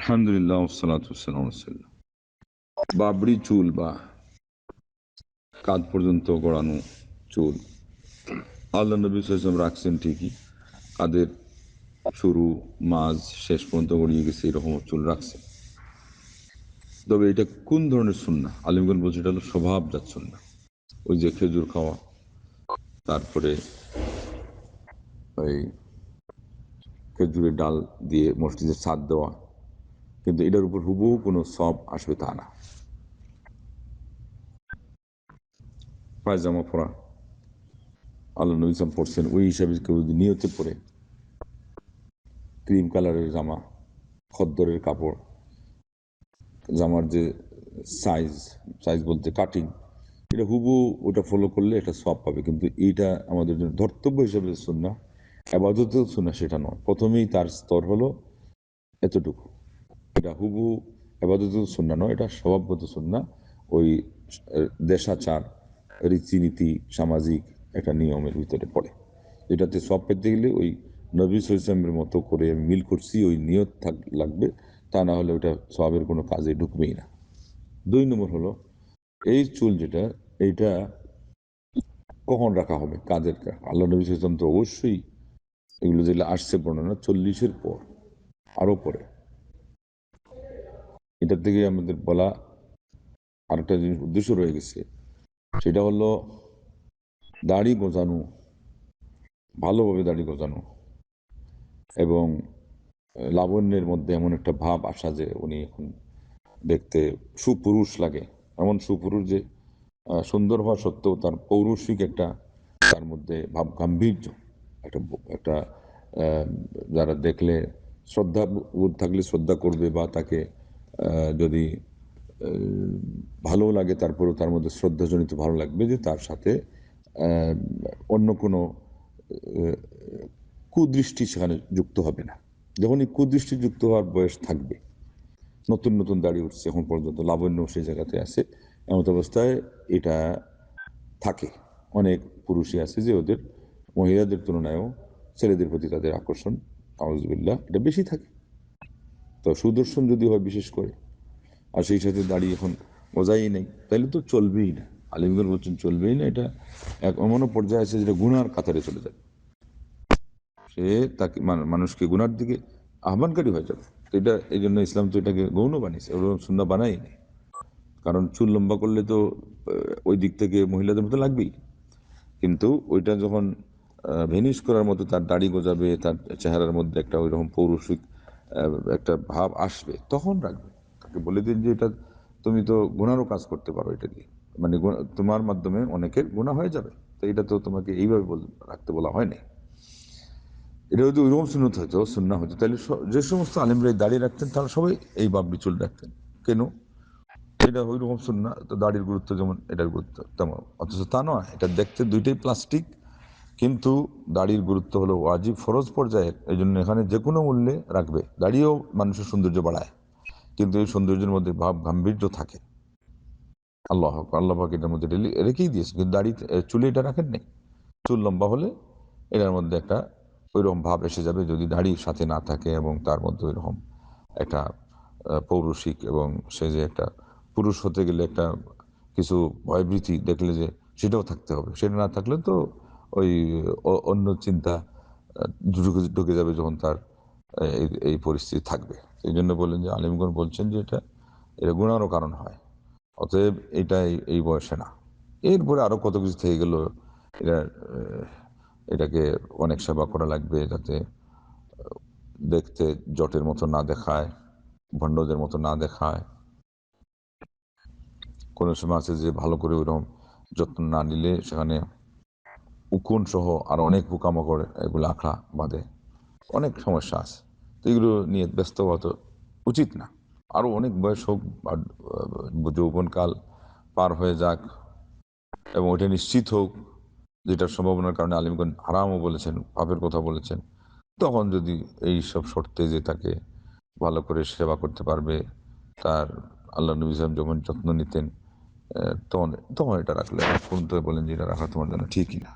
আলহামদুলিল্লাহ ওয়াসসালাতু ওয়াসসালামু আলা রাসূলিল্লাহ। বাবরি চুল বা কাঁধ পর্যন্ত গড়ানো চুল আল্লাহ নবী সাল্লাল্লাহু আলাইহি ওয়াসাল্লাম রাখছেন ঠিকই, কাঁধের শুরু মাঝ শেষ পর্যন্ত গড়িয়ে গেছে এরকম চুল রাখছেন। তবে এটা কোন ধরনের সুন্নাহ? আলিমগণ বলছে এটা হলো স্বভাবজাত সুন্নাহ। ওই যে খেজুর খাওয়া, তারপরে ওই খেজুরের ডাল দিয়ে মসজিদে ছাদ দেওয়া, কিন্তু এটার উপর হুবহু কোনো সব আসবে তা না। পায়জামা পরা আল্লাহ নবী সাল্লাল্লাহু আলাইহি ওয়াসাল্লাম পড়ছেন, ওই হিসাবে কেউ যদি নিয়তে পড়ে ক্রিম কালারের জামা, খদ্দরের কাপড়, জামার যে সাইজ সাইজ বলতে কাটিং, এটা হুবহু ওটা ফলো করলে এটা সব পাবে। কিন্তু এইটা আমাদের জন্য ধর্তব্য হিসেবে সুন্নাহ, আবাদতেও সুন্নাহ সেটা নয়। প্রথমেই তার স্তর হলো এতটুকু, এটা হুবহু আবাদতেও সুন্নাহ নয়, এটা স্বভাবগত সুন্নাহ। ওই দেশাচার, রীতিনীতি, সামাজিক একটা নিয়মের ভিতরে পড়ে। এটাতে সব পেতে গেলে ওই নবী সাল্লাল্লাহু আলাইহি ওয়াসাল্লামের মতো করে আমি মিল করছি ওই নিয়ত লাগবে, তা না হলে ওটা সবের কোনো কাজে ঢুকবেই না। 2 নম্বর হলো এই চুল যেটা, এইটা কখন রাখা হবে? কাদের? আল্লাহ নবী সাল্লাল্লাহু আলাইহি ওয়াসাল্লাম তো অবশ্যই এগুলো যেগুলো আসছে বর্ণনা 40-এর পর, আরও পরে। এটার থেকে আমাদের বলা আরেকটা জিনিস উদ্দেশ্য রয়ে গেছে, সেটা হলো দাড়ি গোঁজানো, ভালোভাবে দাড়ি গোঁজানো, এবং লাবণ্যের মধ্যে এমন একটা ভাব আসা যে উনি এখন দেখতে সুপুরুষ লাগে, এমন সুপুরুষ যে সুন্দর হওয়া সত্ত্বেও তার পৌরুষিক একটা, তার মধ্যে ভাব গাম্ভীর্য একটা একটা যারা দেখলে শ্রদ্ধা বোধ থাকলে শ্রদ্ধা করবে, বা তাকে যদি ভালো লাগে তারপরেও তার মধ্যে শ্রদ্ধাজনিত ভালো লাগবে যে তার সাথে অন্য কোনো কুদৃষ্টি সেখানে যুক্ত হবে না। যখন এই কুদৃষ্টি যুক্ত হওয়ার বয়স থাকবে, নতুন নতুন দাড়ি উঠছে এখন পর্যন্ত, লাবণ্য সেই জায়গাতে আছে, এমত অবস্থায় এটা থাকে। অনেক পুরুষই আছে যে ওদের মহিলাদের তুলনায়ও ছেলেদের প্রতি তাদের আকর্ষণ আউযুবিল্লাহ এটা বেশি থাকে। তো সুদর্শন যদি হয় বিশেষ করে, আর সেই সাথে দাড়ি এখন বোঝাই নেই, তাহলে তো চলবেই না। আলিমগণ বলছেন চলবেই না। এটা এক এমনও পর্যায়ে আছে যেটা গুনার কাতারে চলে যাবে, সে তাকে মানুষকে গুনার দিকে আহ্বানকারী হয়ে যাবে। তো এটা এই জন্য ইসলাম তো এটাকে গৌণ বানিয়েছে, ওরকম সুন্নাহ বানাই নেই। কারণ চুল লম্বা করলে তো ওই দিক থেকে মহিলাদের মতো লাগবেই, কিন্তু ওইটা যখন ভেনিশ করার মতো তার দাড়ি গজাবে, তার চেহারার মধ্যে একটা ওই রকম পৌরুষিক একটা ভাব আসবে, তখন রাখবে। তাকে বলে দিন যে এটা তুমি তো গুনারও কাজ করতে পারো এটা দিয়ে, মানে তোমার মাধ্যমে অনেকের গুনাহ হয়ে যাবে। তো এটা তো তোমাকে এইভাবে রাখতে বলা হয়নি। এটা যদি ওইরকম সুন্নত হতো, সুন্নাহ হতো, তাহলে যে সমস্ত আলিমরা দাড়ি রাখতেন তারা সবাই এই বাবরি চুল রাখতেন। কেন? এটা ওই রকম সুন্নাহ, তো দাড়ির গুরুত্ব যেমন এটার গুরুত্ব তেমন। অথচ তা নয়, এটা দেখতে দুইটাই প্লাস্টিক, কিন্তু দাড়ির গুরুত্ব হলো ওয়াজিব ফরজ পর্যায়ের। এই জন্য এখানে যে কোনো মূল্যে রাখবে। দাড়িও মানুষের সৌন্দর্য বাড়ায়, কিন্তু এই সৌন্দর্যের মধ্যে ভাব গাম্ভীর্য থাকে। আল্লাহ পাক এটার মধ্যে রেখেই দিয়েছে, কিন্তু দাড়ি চুলে এটা রাখেন নেই। চুল লম্বা হলে এটার মধ্যে একটা ওইরকম ভাব এসে যাবে যদি দাড়ির সাথে না থাকে, এবং তার মধ্যে ওইরকম একটা পৌরুষিক, এবং সে যে একটা পুরুষ হতে গেলে একটা কিছু ভয়ভীতি দেখলে যে সেটাও থাকতে হবে, সেটা না থাকলে তো ওই অন্য চিন্তা ঢুকে যাবে যখন তার এই পরিস্থিতি থাকবে। এই জন্য বলেন যে আলিমগণ বলছেন যে এটা এটা গুনারও কারণ হয়, অতএব এটাই এই বয়সে না। এরপরে আরো কত কিছু থেকে গেল, এটা এটাকে অনেক সেবা করা লাগবে যাতে দেখতে জটের মতো না দেখায়, ভণ্ডদের মতো না দেখায়। কোনো সময় আছে যে ভালো করে ওইরকম যত্ন না নিলে সেখানে উকুন সহ আর অনেক পোকামাকড় এগুলো আঁকড়া বাঁধে, অনেক সমস্যা আছে। তো এগুলো নিয়ে ব্যস্ত হওয়া তো উচিত না। আরও অনেক বয়স হোক, আর যৌবনকাল পার হয়ে যাক, এবং ওটা নিশ্চিত হোক যেটার সম্ভাবনার কারণে আলিমগণ হারামও বলেছেন, পাপের কথা বলেছেন, তখন যদি এই সব শর্তে যে তাকে ভালো করে সেবা করতে পারবে, তার আল্লাহ নবী সাল্লাল্লাহু আলাইহি ওয়াসাল্লাম যখন যত্ন নিতেন, তখন তখন এটা রাখলে। কোন তো বলেন যে এটা রাখা তোমার জন্য ঠিকই না।